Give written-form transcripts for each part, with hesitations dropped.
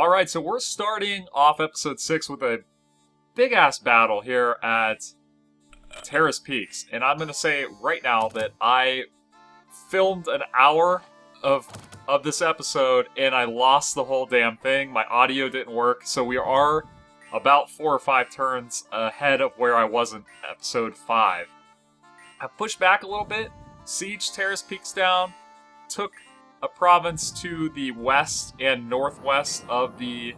Alright, so we're starting off episode 6 with a big-ass battle here at Terrace Peaks. And I'm going to say right now that I filmed an hour of this episode and I lost the whole damn thing. My audio didn't work, so we are about 4 or 5 turns ahead of where I was in episode 5. I pushed back a little bit, sieged Terrace Peaks down, took a province to the west and northwest of the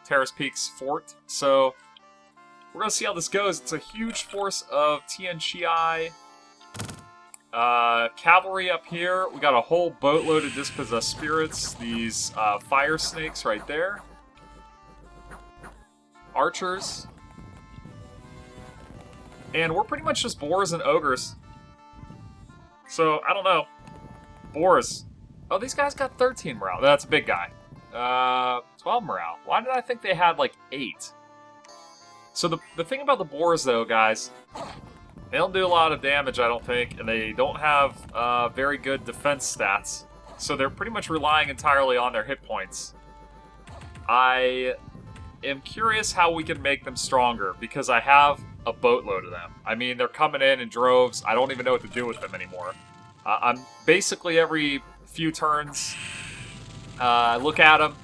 Terrace Peaks fort. So we're going to see how this goes. It's a huge force of TNCI cavalry up here. We got a whole boatload of dispossessed spirits. These fire snakes right there. Archers. And we're pretty much just boars and ogres. So, I don't know. Boars. Oh, these guys got 13 morale. That's a big guy. 12 morale. Why did I think they had, like, 8? So the thing about the boars, though, guys, they don't do a lot of damage, I don't think, and they don't have very good defense stats. So they're pretty much relying entirely on their hit points. I am curious how we can make them stronger, because I have a boatload of them. I mean, they're coming in droves. I don't even know what to do with them anymore. I'm basically every few turns, I look at them.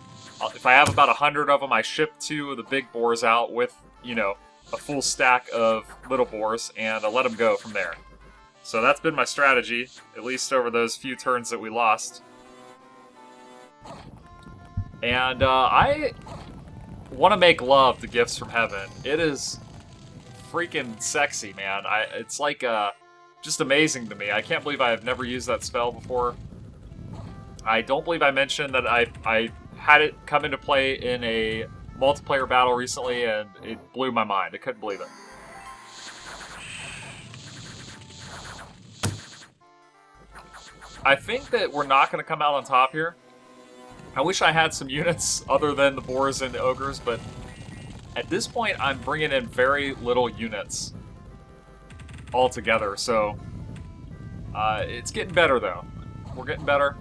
If I have about 100 of them, I ship 2 of the big boars out with, you know, a full stack of little boars, and I let them go from there. So that's been my strategy, at least over those few turns that we lost. And I want to make love to Gifts from Heaven. It is freaking sexy, man. It's like just amazing to me. I can't believe I have never used that spell before. I don't believe I mentioned that I had it come into play in a multiplayer battle recently, and it blew my mind. I couldn't believe it. I think that we're not going to come out on top here. I wish I had some units other than the boars and the ogres, but at this point I'm bringing in very little units altogether, so it's getting better, though. We're getting better.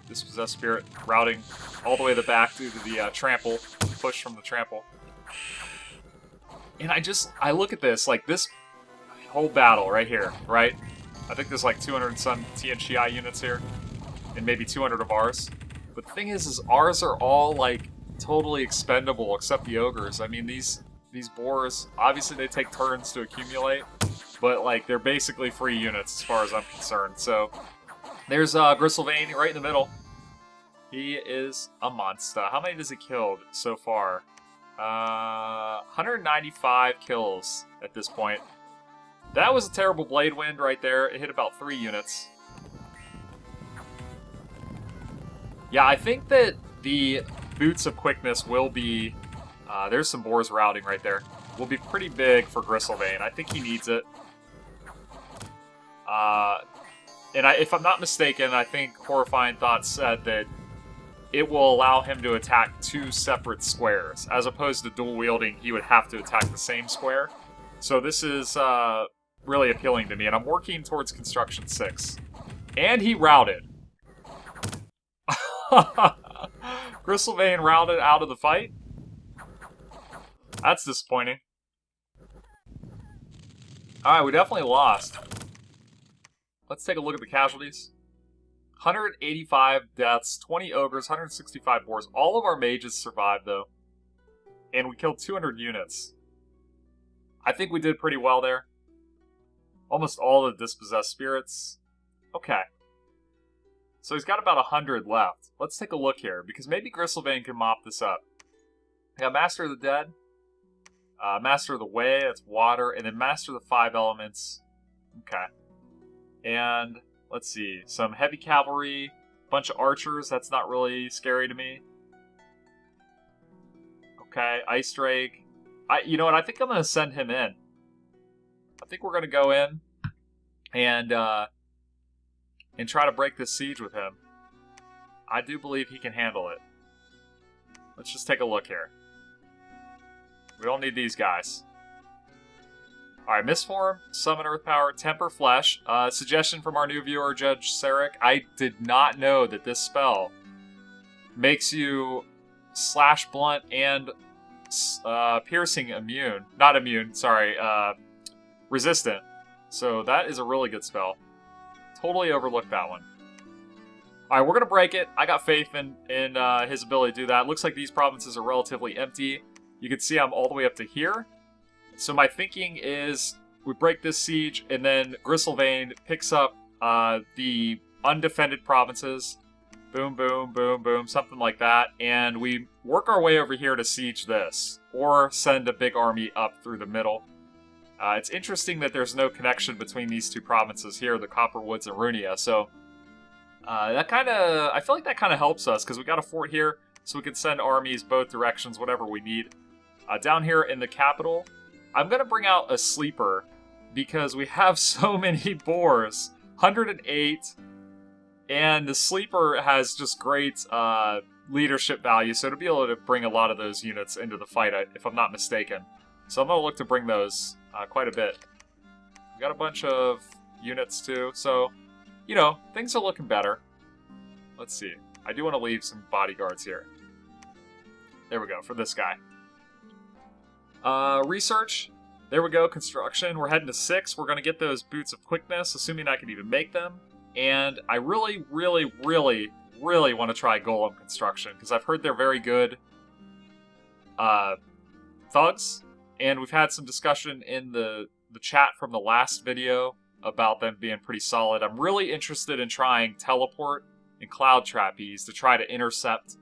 Dispossessed spirit routing all the way to the back due to the trample, push from the trample. And I look at this, like this whole battle right here, right? I think there's like 200 and some TNCI units here, and maybe 200 of ours. But the thing is ours are all like totally expendable except the ogres. I mean, these boars, obviously they take turns to accumulate, but like they're basically free units as far as I'm concerned. So there's Gristlevane right in the middle. He is a monster. How many has he killed so far? 195 kills at this point. That was a terrible blade wind right there. It hit about 3 units. Yeah, I think that the Boots of Quickness will be... there's some boars routing right there. Will be pretty big for Gristlevane. I think he needs it. And if I'm not mistaken, I think Horrifying Thoughts said that it will allow him to attack 2 separate squares. As opposed to dual wielding, he would have to attack the same square. So this is really appealing to me, and I'm working towards Construction 6. And he routed. Gristlevane routed out of the fight? That's disappointing. Alright, we definitely lost. Let's take a look at the casualties. 185 deaths, 20 ogres, 165 boars. All of our mages survived, though. And we killed 200 units. I think we did pretty well there. Almost all the dispossessed spirits. Okay. So he's got about 100 left. Let's take a look here, because maybe Gristlevane can mop this up. We got Master of the Dead. Master of the Way, that's water. And then Master of the 5 Elements. Okay. And... let's see, some heavy cavalry, bunch of archers, that's not really scary to me. Okay, Ice Drake. You know what, I think I'm going to send him in. I think we're going to go in and try to break this siege with him. I do believe he can handle it. Let's just take a look here. We don't need these guys. Alright, Misform, Summon Earth Power, Temper Flesh. Suggestion from our new viewer, Judge Sarek. I did not know that this spell makes you slash blunt and piercing immune. Not immune, sorry, resistant. So that is a really good spell. Totally overlooked that one. Alright, we're going to break it. I got faith in his ability to do that. Looks like these provinces are relatively empty. You can see I'm all the way up to here. So my thinking is we break this siege, and then Gristlevein picks up the undefended provinces. Boom, boom, boom, boom, something like that. And we work our way over here to siege this, or send a big army up through the middle. It's interesting that there's no connection between these two provinces here, the Copperwoods and Runia. So I feel like that kind of helps us, because we got a fort here, so we can send armies both directions, whatever we need. Down here in the capital, I'm going to bring out a sleeper, because we have so many boars. 108, and the sleeper has just great leadership value, so to be able to bring a lot of those units into the fight, if I'm not mistaken. So I'm going to look to bring those quite a bit. We got a bunch of units too, so, you know, things are looking better. Let's see. I do want to leave some bodyguards here. There we go, for this guy. Research. There we go, construction. We're heading to 6. We're going to get those boots of quickness, assuming I can even make them. And I really, really, really, really want to try golem construction, because I've heard they're very good thugs. And we've had some discussion in the chat from the last video about them being pretty solid. I'm really interested in trying teleport and cloud trapeze to try to intercept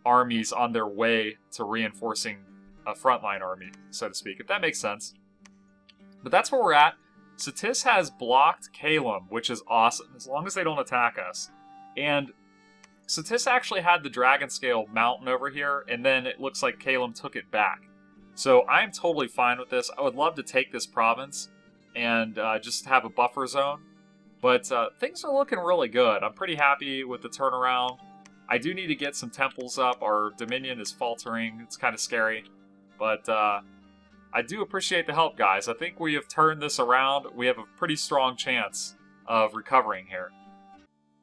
armies on their way to reinforcing a frontline army, so to speak, if that makes sense. But that's where we're at. Satis has blocked Kalem, which is awesome, as long as they don't attack us. And Satis actually had the Dragon Scale mountain over here, and then it looks like Kalem took it back. So I'm totally fine with this. I would love to take this province and just have a buffer zone. But things are looking really good. I'm pretty happy with the turnaround. I do need to get some temples up. Our Dominion is faltering. It's kind of scary. But I do appreciate the help, guys. I think we have turned this around. We have a pretty strong chance of recovering here.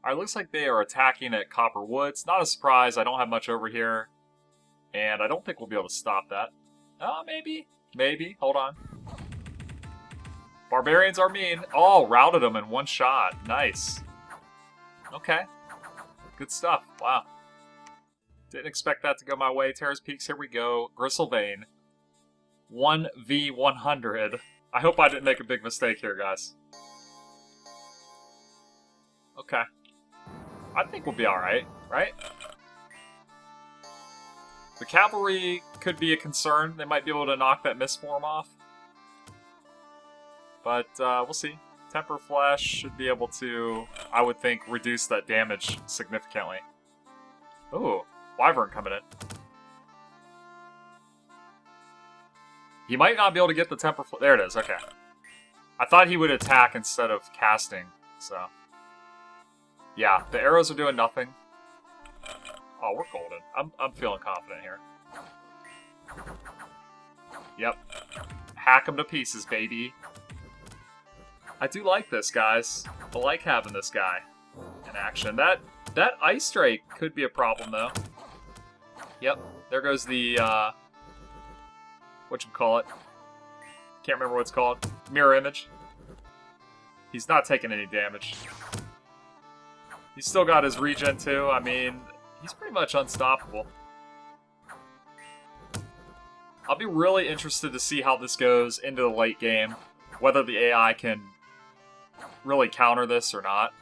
Alright, looks like they are attacking at Copperwoods. Not a surprise. I don't have much over here. And I don't think we'll be able to stop that. Maybe. Maybe. Hold on. Barbarians are mean. Oh, routed them in one shot. Nice. Okay. Good stuff. Wow. Didn't expect that to go my way. Terrace Peaks, here we go. Gristlevein. 1v100. I hope I didn't make a big mistake here, guys. Okay. I think we'll be alright, right? The cavalry could be a concern. They might be able to knock that misform off. But we'll see. Temper Flesh should be able to, I would think, reduce that damage significantly. Ooh, Wyvern coming in. He might not be able to get the Temper Flesh. There it is, okay. I thought he would attack instead of casting, so. Yeah, the arrows are doing nothing. Oh, we're golden. I'm feeling confident here. Yep. Hack him to pieces, baby. I do like this, guys. I like having this guy in action. That Ice Drake could be a problem, though. Yep. There goes the, whatchamacallit. Can't remember what it's called. Mirror image. He's not taking any damage. He's still got his regen, too. I mean, he's pretty much unstoppable. I'll be really interested to see how this goes into the late game. Whether the AI can really counter this or not.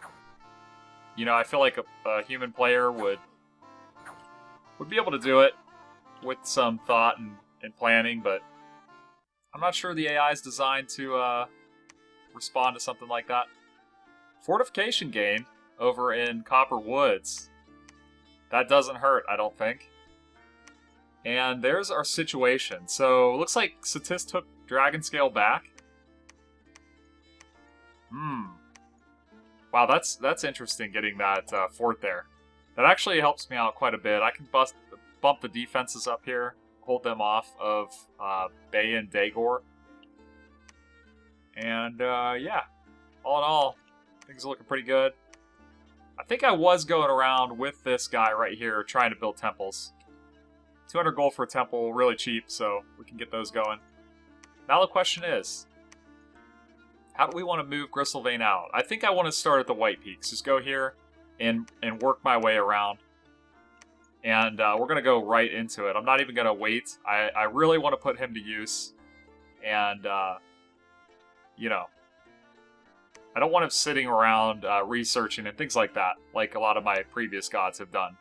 You know, I feel like a human player would be able to do it with some thought and planning, but I'm not sure the AI is designed to respond to something like that. Fortification gain over in Copperwoods. That doesn't hurt, I don't think. And there's our situation. So, looks like Satis took Dragon Scale back. Wow, that's interesting getting that fort there. That actually helps me out quite a bit. I can bump the defenses up here, hold them off of Bay and Daegor. And, yeah. All in all, things are looking pretty good. I think I was going around with this guy right here trying to build temples. 200 gold for a temple, really cheap, so we can get those going. Now the question is, how do we want to move Gristlevein out? I think I want to start at the White Peaks. Just go here and work my way around. And we're going to go right into it. I'm not even going to wait. I really want to put him to use. And, you know, I don't want him sitting around researching and things like that, like a lot of my previous gods have done.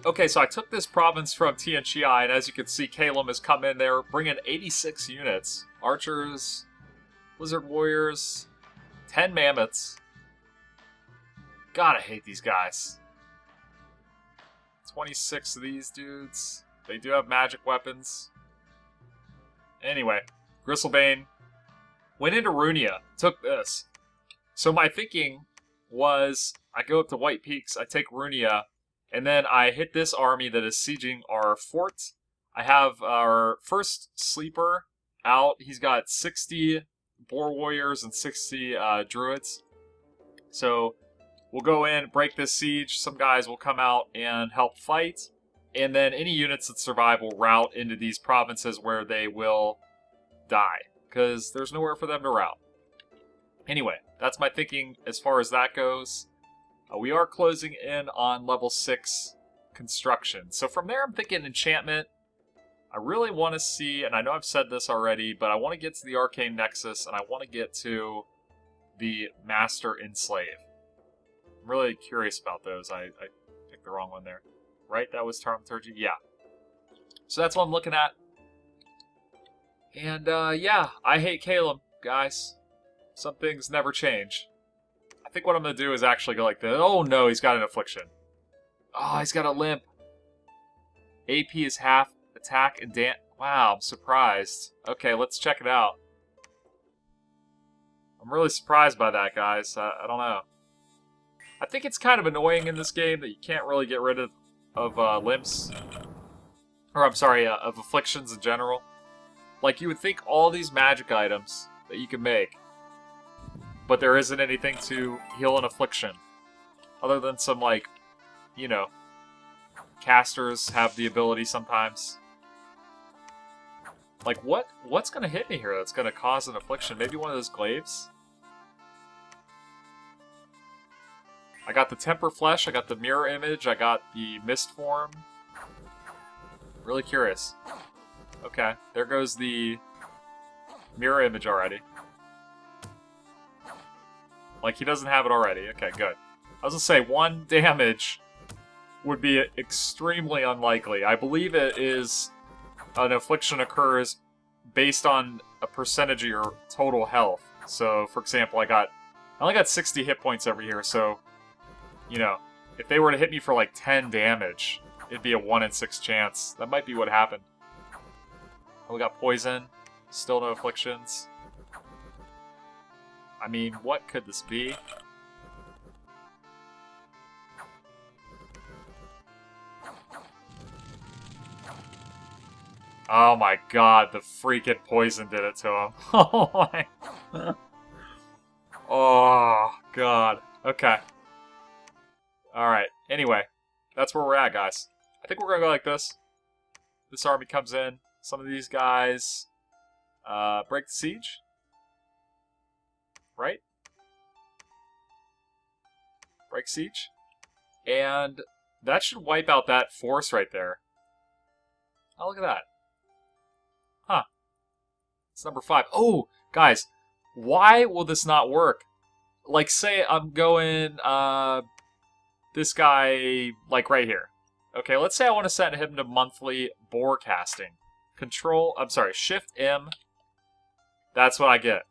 Okay, so I took this province from Tian Chi, and as you can see, Calum has come in there, bringing 86 units. Archers, Lizard Warriors, 10 Mammoths. God, I hate these guys. 26 of these dudes. They do have magic weapons. Anyway, Gristlevein went into Runia, took this. So my thinking was, I go up to White Peaks, I take Runia, and then I hit this army that is sieging our fort. I have our first sleeper out. He's got 60 Boar Warriors and 60 Druids. So we'll go in, break this siege. Some guys will come out and help fight. And then any units that survive will route into these provinces where they will die, because there's nowhere for them to route. Anyway, that's my thinking as far as that goes. We are closing in on level 6 construction. So from there, I'm thinking enchantment. I really want to see, and I know I've said this already, but I want to get to the Arcane Nexus, and I want to get to the Master Enslave. I'm really curious about those. I picked the wrong one there. Right? That was Thaumaturgy? Yeah. So that's what I'm looking at. And, yeah, I hate Calum, guys. Some things never change. I think what I'm going to do is actually go like this. Oh, no, he's got an affliction. Oh, he's got a limp. AP is half attack and wow, I'm surprised. Okay, let's check it out. I'm really surprised by that, guys. I don't know. I think it's kind of annoying in this game that you can't really get rid of limps. Or, I'm sorry, of afflictions in general. Like, you would think all these magic items that you can make, but there isn't anything to heal an affliction. Other than some, like, you know, casters have the ability sometimes. Like, what's gonna hit me here that's gonna cause an affliction? Maybe one of those glaives? I got the Temper Flesh, I got the Mirror Image, I got the Mist Form. Really curious. Okay, there goes the Mirror Image already. Like, he doesn't have it already. Okay, good. I was gonna say, 1 damage would be extremely unlikely. I believe it is an affliction occurs based on a percentage of your total health. So, for example, I only got 60 hit points over here, so, you know, if they were to hit me for like 10 damage, it'd be a 1 in 6 chance. That might be what happened. Oh, we got poison. Still no afflictions. I mean, what could this be? Oh my god, the freaking poison did it to him. Oh my... Oh, god. Okay. Alright, anyway. That's where we're at, guys. I think we're gonna go like this. This army comes in. Some of these guys... break the siege? Right? Break siege? And that should wipe out that force right there. Oh, look at that. Huh. It's number 5. Oh, guys, why will this not work? Like, say I'm going, this guy, like, right here. Okay, let's say I want to set him to monthly boar casting. Shift M. That's what I get.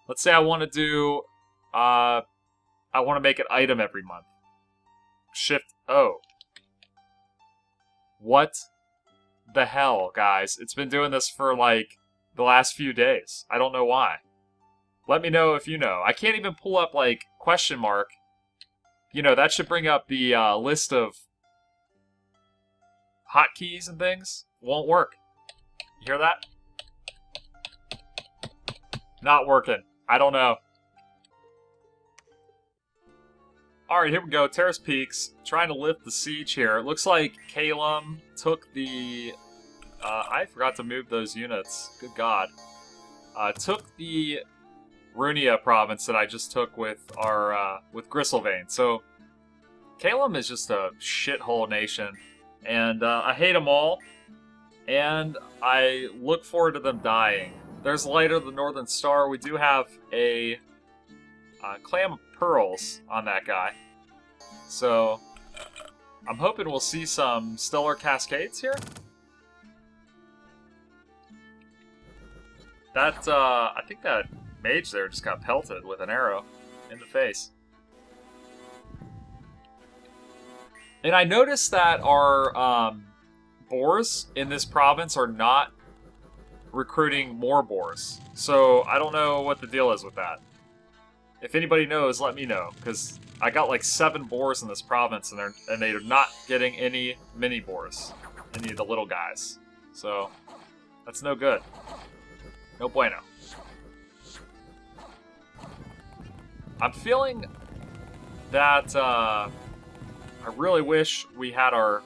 Let's say I want to do, I want to make an item every month. Shift O. What the hell, guys? It's been doing this for, like, the last few days. I don't know why. Let me know if you know. I can't even pull up, like, question mark. You know, that should bring up the list of hotkeys and things. Won't work. You hear that? Not working. I don't know. Alright, here we go. Terrace Peaks. Trying to lift the siege here. It looks like Calum took the... I forgot to move those units. Good God. Took the Runia province that I just took with our with Gristlevane. So Calum is just a shithole nation, and I hate them all, and I look forward to them dying. There's Light of the Northern Star. We do have a Clam of Pearls on that guy, so I'm hoping we'll see some Stellar Cascades here. That, I think that mage there just got pelted with an arrow in the face. And I noticed that our boars in this province are not recruiting more boars. So I don't know what the deal is with that. If anybody knows, let me know, because I got like 7 boars in this province, and they're not getting any mini boars, any of the little guys. So that's no good. No bueno. I'm feeling that I really wish we had our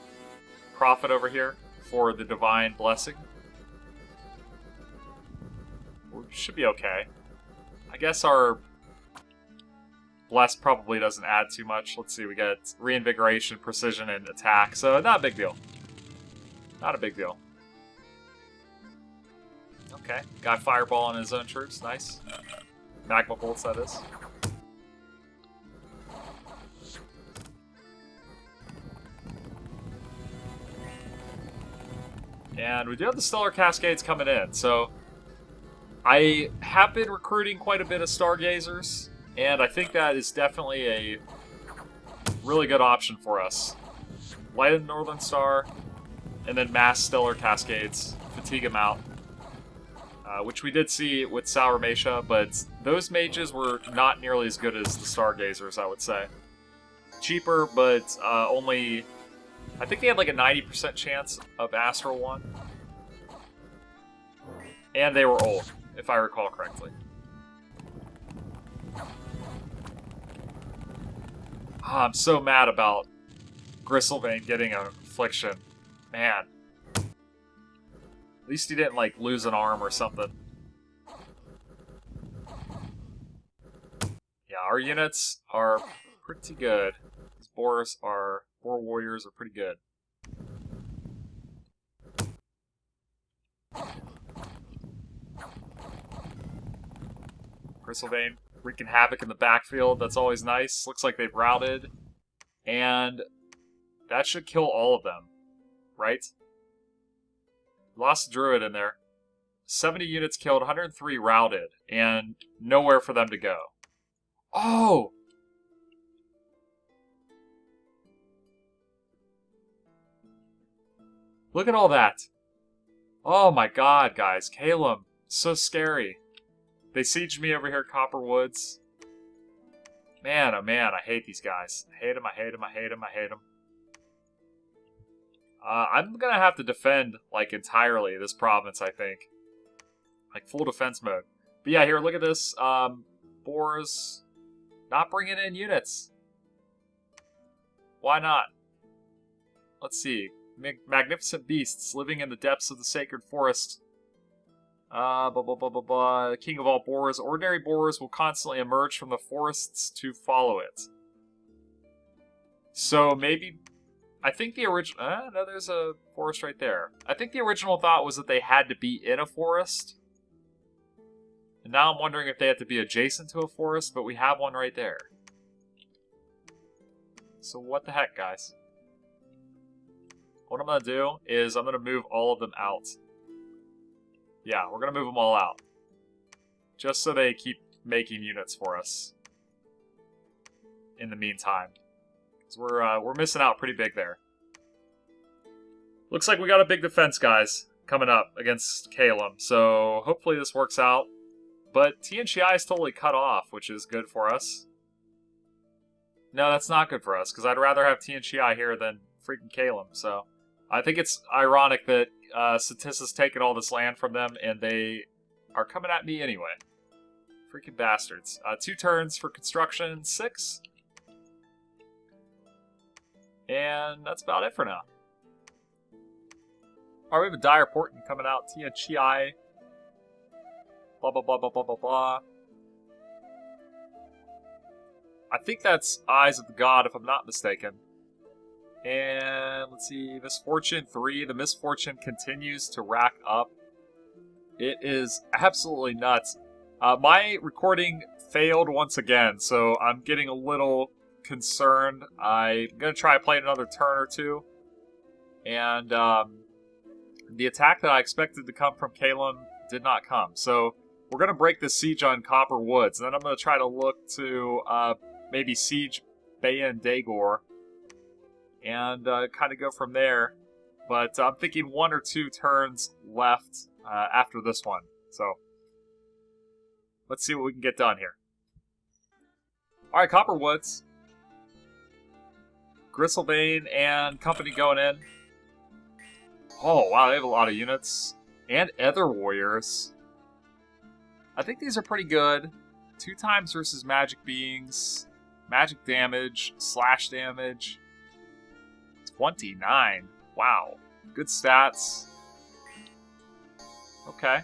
prophet over here for the divine blessing. We should be okay. I guess our bless probably doesn't add too much. Let's see, we get reinvigoration, precision, and attack, so not a big deal. Not a big deal. Okay, got fireball on his own troops, nice. Magma bolts, that is. And we do have the Stellar Cascades coming in, so I have been recruiting quite a bit of Stargazers, and I think that is definitely a really good option for us. Light of the Northern Star, and then mass Stellar Cascades, fatigue them out. Which we did see with Sour Mesha, but those mages were not nearly as good as the Stargazers, I would say. Cheaper, but only... I think they had like a 90% chance of Astral 1. And they were old, if I recall correctly. I'm so mad about Gristlevane getting an affliction. Man. At least he didn't, like, lose an arm or something. Yeah, our units are pretty good. These boar warriors are pretty good. Gristlevane wreaking havoc in the backfield. That's always nice. Looks like they've routed. And that should kill all of them, right? Lost a druid in there. 70 units killed, 103 routed, and nowhere for them to go. Oh! Look at all that. Oh my god, guys. Calum. So scary. They sieged me over here, Copper Woods. Man, oh man, I hate these guys. I hate them, I hate them, I hate them, I hate them. I'm gonna have to defend, like, entirely this province, I think. Like, full defense mode. But yeah, here, look at this. Boars not bringing in units. Why not? Let's see. Magnificent beasts living in the depths of the sacred forest. King of all boars. Ordinary boars will constantly emerge from the forests to follow it. So maybe... I think the original... no, there's a forest right there. I think the original thought was that they had to be in a forest. And now I'm wondering if they have to be adjacent to a forest, but we have one right there. So what the heck, guys? What I'm going to do is I'm going to move all of them out. Yeah, we're going to move them all out. Just so they keep making units for us. In the meantime. We're missing out pretty big there. Looks like we got a big defense, guys, coming up against Calum. So hopefully this works out. But TNCI is totally cut off, which is good for us. No, that's not good for us, because I'd rather have TNCI here than freaking Calum. So I think it's ironic that Satissa's taken all this land from them, and they are coming at me anyway. Freaking bastards. 2 turns for construction, 6. And that's about it for now. Alright, we have a dire portent coming out. Tia Chi. Blah, blah, blah, blah, blah, blah, blah. I think that's Eyes of the God, if I'm not mistaken. And let's see, Misfortune 3. The misfortune continues to rack up. It is absolutely nuts. My recording failed once again, so I'm getting a little concerned. I'm going to try playing another turn or two. And the attack that I expected to come from Kalem did not come. So we're going to break the siege on Copper Woods. And then I'm going to try to look to maybe siege Bayan Dagor. And kind of go from there. But I'm thinking 1 or 2 turns left after this one. So let's see what we can get done here. Alright, Copper Woods. Gristlebane and company going in. Oh, wow, they have a lot of units. And Ether Warriors. I think these are pretty good. 2 times versus magic beings. Magic damage. Slash damage. 29. Wow. Good stats. Okay.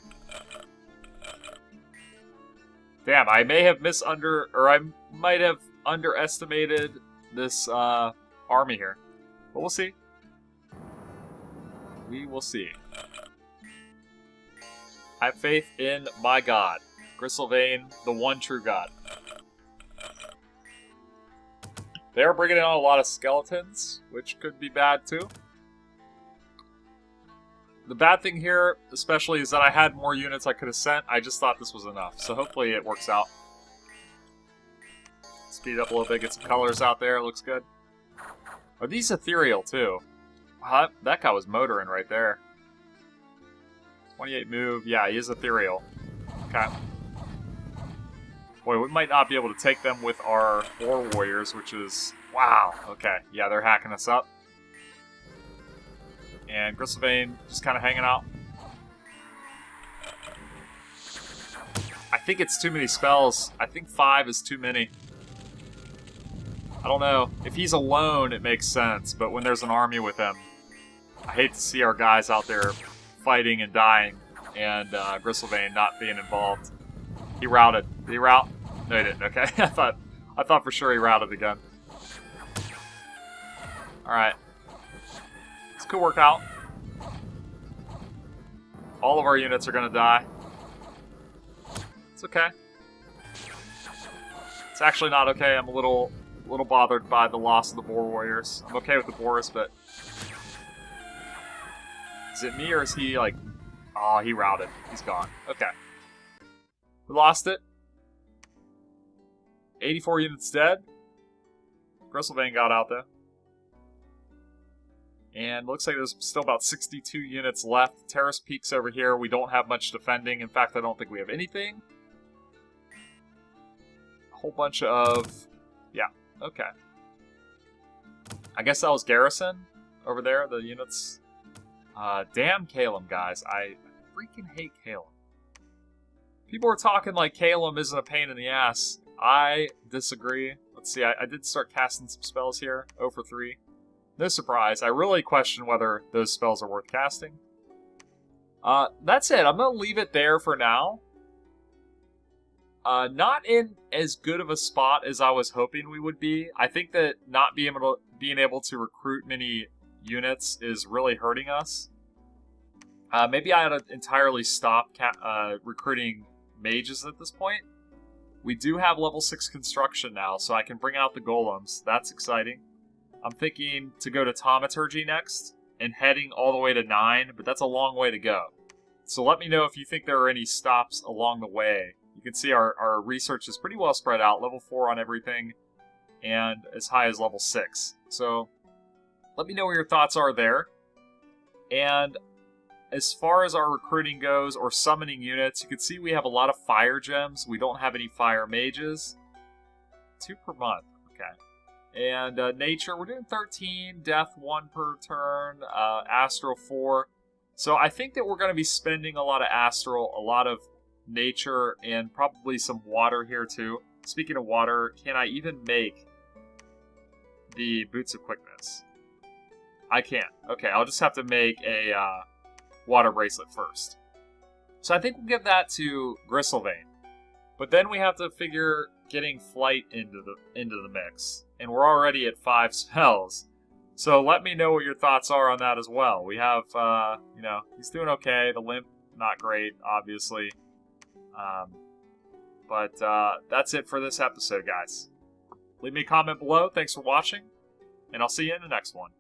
Damn, I may have I might have underestimated this army here. But we'll see. We will see. I have faith in my God. Gristlebane, the one true God. They're bringing in a lot of skeletons, which could be bad too. The bad thing here, especially, is that I had more units I could have sent. I just thought this was enough, so hopefully it works out. Speed it up a little bit, get some colors out there. Looks good. Are these ethereal too? Wow, that guy was motoring right there. 28 move. Yeah, he is ethereal. Okay. Boy, we might not be able to take them with our War Warriors, which is... Wow. Okay. Yeah, they're hacking us up. And Gristlebane just kind of hanging out. I think it's too many spells. I think 5 is too many. I don't know. If he's alone, it makes sense. But when there's an army with him, I hate to see our guys out there fighting and dying. And Gristlebane not being involved. He routed. Did he rout? No, he didn't. Okay. I thought for sure he routed again. Alright. This could work out. All of our units are going to die. It's okay. It's actually not okay. I'm a little bothered by the loss of the Boar Warriors. I'm okay with the Boars, but... Is it me or is he, like... Oh, he routed. He's gone. Okay. We lost it. 84 units dead. Gristlebane got out, though. And looks like there's still about 62 units left. Terrace Peaks over here. We don't have much defending. In fact, I don't think we have anything. A whole bunch of... Yeah, okay. I guess that was Garrison over there, the units. Damn Kalem, guys. I freaking hate Kalem. People are talking like Kalem isn't a pain in the ass. I disagree. Let's see, I did start casting some spells here. 0 for 3. No surprise. I really question whether those spells are worth casting. That's it. I'm going to leave it there for now. Not in as good of a spot as I was hoping we would be. I think that not being able to recruit many units is really hurting us. Maybe I ought to entirely stop recruiting mages at this point. We do have level 6 construction now, so I can bring out the golems. That's exciting. I'm thinking to go to Thaumaturgy next, and heading all the way to 9, but that's a long way to go. So let me know if you think there are any stops along the way. You can see our research is pretty well spread out, level 4 on everything, and as high as level 6. So let me know what your thoughts are there. And as far as our recruiting goes, or summoning units, you can see we have a lot of fire gems. We don't have any fire mages. 2 per month, okay. And nature, we're doing 13, death 1 per turn, astral 4. So I think that we're going to be spending a lot of astral, a lot of nature, and probably some water here too. Speaking of water, can I even make the Boots of Quickness? I can't. Okay, I'll just have to make a water bracelet first. So I think we'll give that to Gristlevein. But then we have to figure getting Flight into the mix. And we're already at 5 spells. So let me know what your thoughts are on that as well. We have, you know, he's doing okay. The Limp, not great, obviously. But that's it for this episode, guys. Leave me a comment below. Thanks for watching. And I'll see you in the next one.